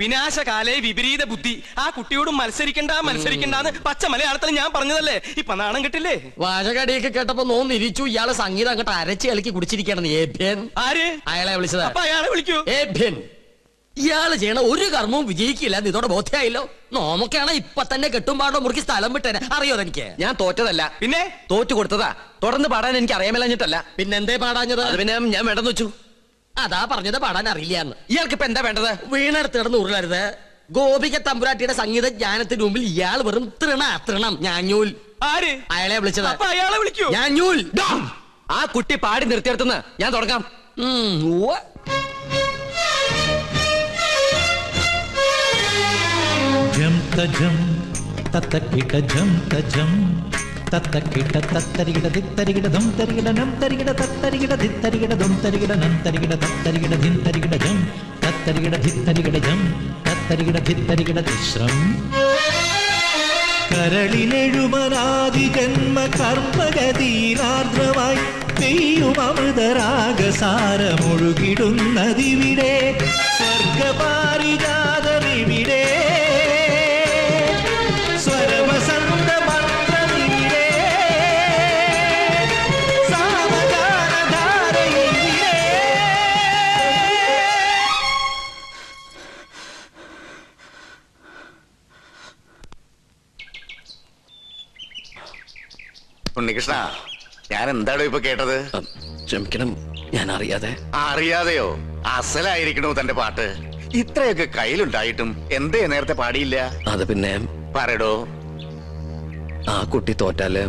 വിനാശകാലേ വിപരീത ബുദ്ധി. ആ കുട്ടിയോട് മത്സരിക്കണ്ടെന്ന് പച്ച മലയാളത്തിൽ ഞാൻ പറഞ്ഞതല്ലേ? ഇപ്പൊ നാണം കിട്ടില്ലേ? വാചകടിയൊക്കെ കേട്ടപ്പോ നോന്നിരിച്ചു. ഇയാള് സംഗീതം അങ്ങോട്ട് അരച്ച് കളിക്കി കുടിച്ചിരിക്കണം. ആര്? അയാളെ വിളിച്ചത്. അപ്പൊ അയാളെ വിളിക്കൂ. ഇയാള് ചെയ്യണ ഒരു കർമ്മവും വിജയിക്കില്ല. ഇതോടെ ബോധ്യമായല്ലോ. നോമൊക്കെയാണ് ഇപ്പൊ തന്നെ കെട്ടും പാടോ മുറുക്കി സ്ഥലം വിട്ടേനെ. അറിയോ എനിക്ക്? ഞാൻ തോറ്റതല്ല, പിന്നെ തോറ്റു കൊടുത്തതാ. തുടർന്ന് പാടാൻ എനിക്ക് അറിയാമല്ലഞ്ഞിട്ടല്ല. പിന്നെന്തേ പാടാഞ്ഞത്? പിന്നെ ഞാൻ വേണ്ടെന്ന് വെച്ചു. അതാ പറഞ്ഞത് പാടാൻ അറിയില്ല. ഇയാൾക്ക് ഇപ്പൊ എന്താ വേണ്ടത്? വീണെടുത്ത് കിടന്ന് ഉരുളരുത്. ഗോപിക തമ്പുരാട്ടിയുടെ സംഗീത ജ്ഞാനത്തിന് മുമ്പിൽ ഇയാൾ വെറും തൃണം. ഞാഞ്ഞൂൽ. ആര്? അയാളെ വിളിച്ചത്. അപ്പൊ അയാളെ വിളിക്കൂ. ഞാഞ്ഞൂൽ. ആ കുട്ടി പാടി നിർത്തിയെടുത്തുനിന്ന് ഞാൻ തുടങ്ങാം. ജം തജം തത്തക്കിട ജം തജം തത്തക്കിട തത്തരികിട ദിത്തരികിട ദം തരികിട നം തരികിട തത്തരികിട ദിത്തരികിട ദം തരികിട നം തരികിട തത്തരികിട ധിം തരികിട ജം തത്തരികിട ധിത്തരികിട ജം തത്തരികിട ധിത്തരികിട തിശ്രം. കരളിനെഴുമനാദി ജന്മ കർമ്മഗതീരാർദ്രമായി പെയ്യും അമൃതരാഗസാരമൊഴുകിടുന്നതിവിടെ സ്വർഗപാരിജാതമിവിടെ സ്വരവസന്ത മന്ത്രമിവിടെ സാമഗാനധാരയിവിടെ. ഉണ്ണികൃഷ്ണ, ഞാൻ എന്താണോ ഇപ്പൊ കേട്ടത്? ക്ഷമിക്കണം, ഞാൻ അറിയാതെ. അറിയാതെയോ? അസലായിരിക്കണോ തന്റെ പാട്ട്? ഇത്രയൊക്കെ കയ്യിലുണ്ടായിട്ടും എന്തേ നേരത്തെ പാടിയില്ല? അത് പിന്നെ പറയടോ. ആ കുട്ടി തോറ്റാല്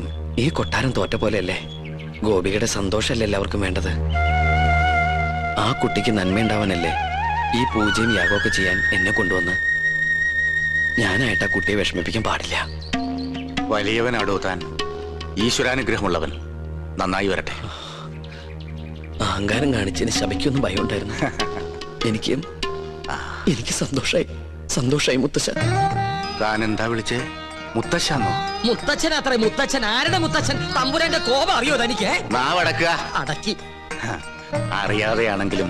ഈ കൊട്ടാരം തോറ്റ പോലെയല്ലേ? ഗോപികയുടെ സന്തോഷമല്ലേ എല്ലാവർക്കും വേണ്ടത്? ആ കുട്ടിക്ക് നന്മയുണ്ടാവാനല്ലേ ഈ പൂജയും യാഗമൊക്കെ ചെയ്യാൻ എന്നെ കൊണ്ടുവന്ന്. ഞാനായിട്ട് ആ കുട്ടിയെ വിഷമിപ്പിക്കാൻ പാടില്ല. വലിയവനാടോ താൻ, ഈശ്വരാനുഗ്രഹമുള്ളവൻ. നന്നായി വരട്ടെ. അഹങ്കാരം കാണിച്ചതിന് ശബയ്ക്കൊന്നും ഭയം ഉണ്ടായിരുന്നു. എനിക്ക് സന്തോഷായി മുത്തശ്ശൻ. താൻ എന്താ വിളിച്ചേ? മുത്തശ്ശാന്നോ? മുത്തച്ഛൻ അത്ര. മുത്തച്ഛൻ ആരുടെ മുത്തച്ഛൻ? തമ്പുരാന്റെ കോപം അറിയോ തനിക്ക്? നാവടക്കുക. അടക്കി. അറിയാതെയാണെങ്കിലും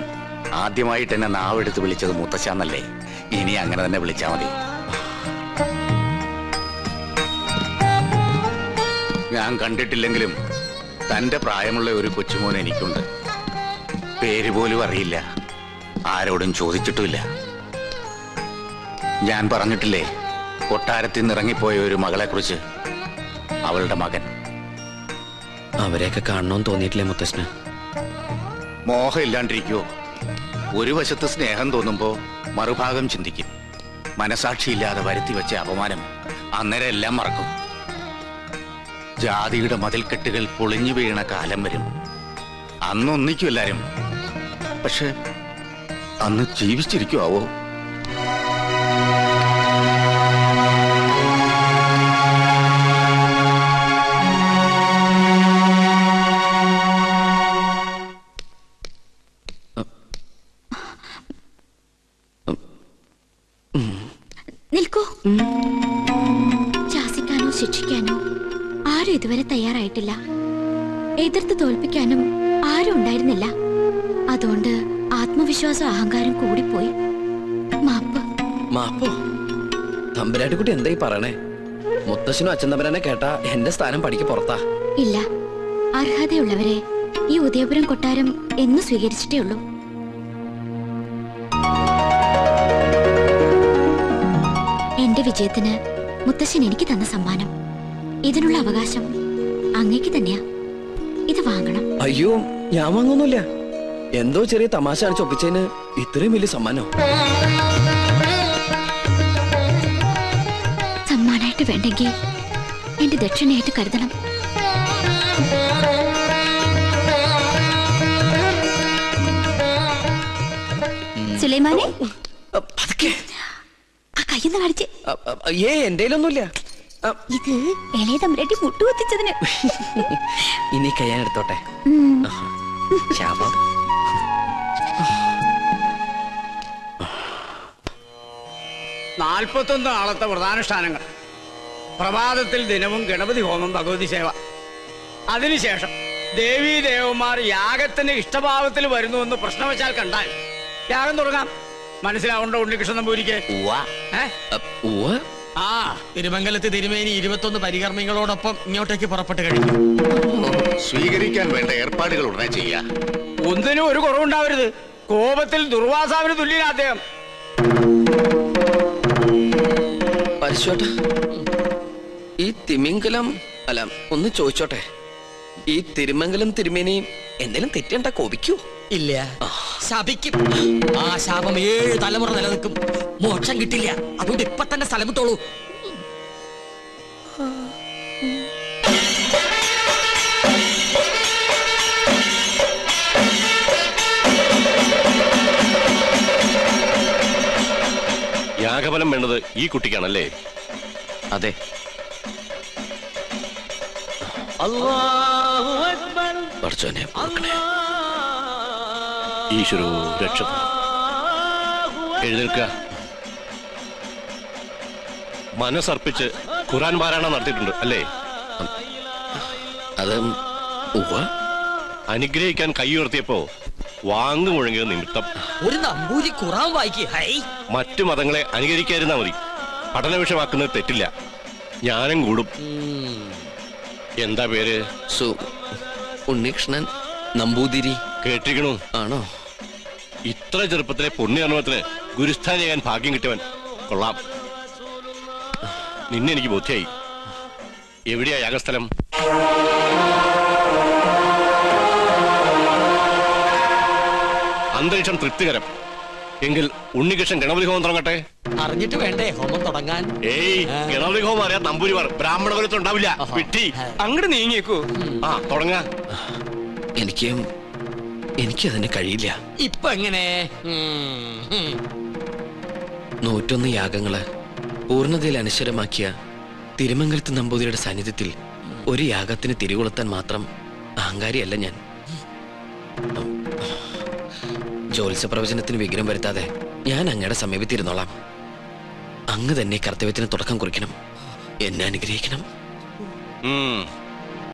ആദ്യമായിട്ട് എന്നെ നാവെടുത്ത് വിളിച്ചത് മുത്തശ്ശാന്നല്ലേ? ഇനി അങ്ങനെ തന്നെ വിളിച്ചാ മതി. ഞാൻ കണ്ടിട്ടില്ലെങ്കിലും തന്റെ പ്രായമുള്ള ഒരു കൊച്ചുമോൻ എനിക്കുണ്ട്. പേര് പോലും അറിയില്ല, ആരോടും ചോദിച്ചിട്ടുമില്ല. ഞാൻ പറഞ്ഞിട്ടില്ലേ കൊട്ടാരത്തിൽ നിന്ന് ഇറങ്ങിപ്പോയ ഒരു മകളെ കുറിച്ച്? അവളുടെ മകൻ. അവരെയൊക്കെ കാണണമെന്ന് തോന്നിയിട്ടില്ലേ മുത്തശ്ശന്? മോഹം ഇല്ലാണ്ടിരിക്കുവോ? ഒരു വശത്ത് സ്നേഹം തോന്നുമ്പോ മറുഭാഗം ചിന്തിക്കും. മനസാക്ഷിയില്ലാതെ വരുത്തി വെച്ച അപമാനം അന്നേരം എല്ലാം മറക്കും. ജാതിയുടെ മതിൽക്കെട്ടുകൾ പൊളിഞ്ഞു വീണ കാലം വരും. അന്ന് ഒന്നിക്കും എല്ലാരും. പക്ഷെ അന്ന് ജീവിച്ചിരിക്കുവോ? നിൽക്കൂ. ശാസിക്കാനോ ശിക്ഷിക്കാനോ ആരും ഇതുവരെ തയ്യാറായിട്ടില്ല. എതിർത്ത് തോൽപ്പിക്കാനും ആരും ഉണ്ടായിരുന്നില്ല. അതുകൊണ്ട് ആത്മവിശ്വാസം അഹങ്കാരം കൂടിപ്പോയി. മാപ്പോ? തമ്പുരാട്ടിക്കുട്ടി എന്തായി പറയണേ? മുത്തശ്ശനും അച്ഛൻ തമ്പുരാനെ കേട്ടാ എന്റെ സ്ഥാനം പടിക്ക് പുറത്താ. ഇല്ല, അർഹതയുള്ളവരെ ഈ ഉദയപുരം കൊട്ടാരം എന്ന് സ്വീകരിച്ചിട്ടേ ഉള്ളൂ. എന്റെ വിജയത്തിന് മുത്തശ്ശൻ എനിക്ക് തന്ന സമ്മാനം. ഇതിനുള്ള അവകാശം അങ്ങേക്ക് തന്നെയാ. ഇത് വാങ്ങണം. അയ്യോ, ഞാൻ വാങ്ങൊന്നുമില്ല. എന്തോ ചെറിയ തമാശ ഒപ്പിച്ചതിന് ഇത്രയും വലിയ സമ്മാനോ? സമ്മാനായിട്ട് വേണ്ടെങ്കിൽ എന്റെ ദക്ഷിണയായിട്ട് കരുതണം. സുലൈമാനെ, ആ കയ്യൊന്ന് കാണിച്ച്. എന്തേലൊന്നുമില്ല. ഇത് ഇളയ തമ്പുരാട്ടി മുട്ടുകുത്തിച്ചതിന്. ഇനി കയ്യാൻ എടുത്തോട്ടെ. ശാപം. 41 നാളത്തെ പ്രധാനുഷ്ഠാനങ്ങൾ. പ്രഭാതത്തിൽ ദിനവും ഗണപതി ഹോമം, ഭഗവതി സേവ. അതിനുശേഷം ദേവീദേവന്മാർ യാഗത്തിന് ഇഷ്ടഭാവത്തിൽ വരുന്നുവെന്ന് പ്രശ്നവശാൽ കണ്ടാൽ യാഗം തുടങ്ങാം. മനസ്സിലാവുണ്ടോ ഉണ്ണികൃഷ്ണൻ നമ്പൂരിക്ക്? ഏ? ഉവ്വ. ആ തിരുമംഗലത്ത് തിരുമേനി 21 പരികർമ്മികളോടൊപ്പം ഇങ്ങോട്ടേക്ക് പുറപ്പെട്ട് കഴിഞ്ഞു. സ്വീകരിക്കാൻ വേണ്ട ഏർപ്പാടുകൾ ഉടനെ ചെയ്യാ. ഒന്നിനും ഒരു കുറവുണ്ടാവരുത്. കോപത്തിൽ ദുർവാസാവിന് തുല്യനാ അദ്ദേഹം. പരിശോട്ടെ, ഈ തിമിംഗലം അല്ല, ഒന്ന് ചോദിച്ചോട്ടെ, ഈ തിരുമംഗലം തിരുമേനി എന്തെങ്കിലും തെറ്റണ്ട കോപിക്കൂ? ഇല്ല, ശപിക്കും. ആ ശാപം 7 തലമുറ നിലനിൽക്കും. മോക്ഷം കിട്ടില്ല. അതുകൊണ്ട് ഇപ്പൊ തന്നെ സ്ഥലം വിട്ടോളൂ. യാഗഫലം വേണ്ടത് ഈ കുട്ടിക്കാണല്ലേ? അതെ. പഠിച്ചോനെ ഈശ്വരോ രക്ഷ. എഴുന്നേൽക്കുക. മനസ്സർപ്പിച്ച് ഖുർആൻ പാരായണം നടത്തിയിട്ടുണ്ട് അല്ലേ? അത് ഉവ്വ. അനുഗ്രഹിക്കാൻ കൈ ഉയർത്തിയപ്പോ വാങ്ങു മുഴങ്ങിയത് നിമിത്തം. ഒരു നമ്പൂരി ഖുറാൻ വായിക്കുക. മറ്റു മതങ്ങളെ അനുകരിക്കാതിരുന്നാ മതി. പഠന വിഷയമാക്കുന്നത് തെറ്റില്ല. ജ്ഞാനം കൂടും. എന്താ പേര്? ഉണ്ണികൃഷ്ണൻ നമ്പൂതിരി. കേട്ടിരിക്കണു? ആണോ? ഇത്ര ചെറുപ്പത്തിലെ പുണ്യകർമ്മത്തിന് ഗുരുസ്ഥാനം ചെയ്യാൻ ഭാഗ്യം കിട്ടിയവൻ. കൊള്ളാം. നിന്നെ എനിക്ക് ബോധ്യായി. എവിടെയാ യാഗസ്ഥലം? അന്തരീക്ഷം തൃപ്തികരം. എങ്കിൽ ഉണ്ണികൃഷ്ണൻ ഗണപതി ഹോമം തുടങ്ങട്ടെ. അറിഞ്ഞിട്ട് വേണ്ടേ ഹോമം തുടങ്ങാൻ? ഏയ്, ഗണപതി ഹോമം അറിയാൻ നമ്പൂരിമാർ ബ്രാഹ്മണ കുലത്തിൽ ഉണ്ടാവില്ല. വിട്ടി അങ്ങോട്ട് നീങ്ങിയേക്കൂ. ആ തുടങ്ങാ. എനിക്കതിന് കഴിയില്ല. ഇപ്പൊ എങ്ങനെ? 101 യാഗങ്ങള് പൂർണ്ണതയിൽ അനശ്വരമാക്കിയ തിരുമംഗലത്ത് നമ്പൂതിരിയുടെ സാന്നിധ്യത്തിൽ ഒരു യാഗത്തിന് തിരികൊളുത്താൻ മാത്രം അഹങ്കാരിയല്ല ഞാൻ. ജ്യോത്സ്യ പ്രവചനത്തിന് വിഘ്നം വരുത്താതെ ഞാൻ അങ്ങയുടെ സമീപത്തിരുന്നോളാം. അങ്ങ് തന്നെ കർത്തവ്യത്തിന് തുടക്കം കുറിക്കണം. എന്നെ അനുഗ്രഹിക്കണം.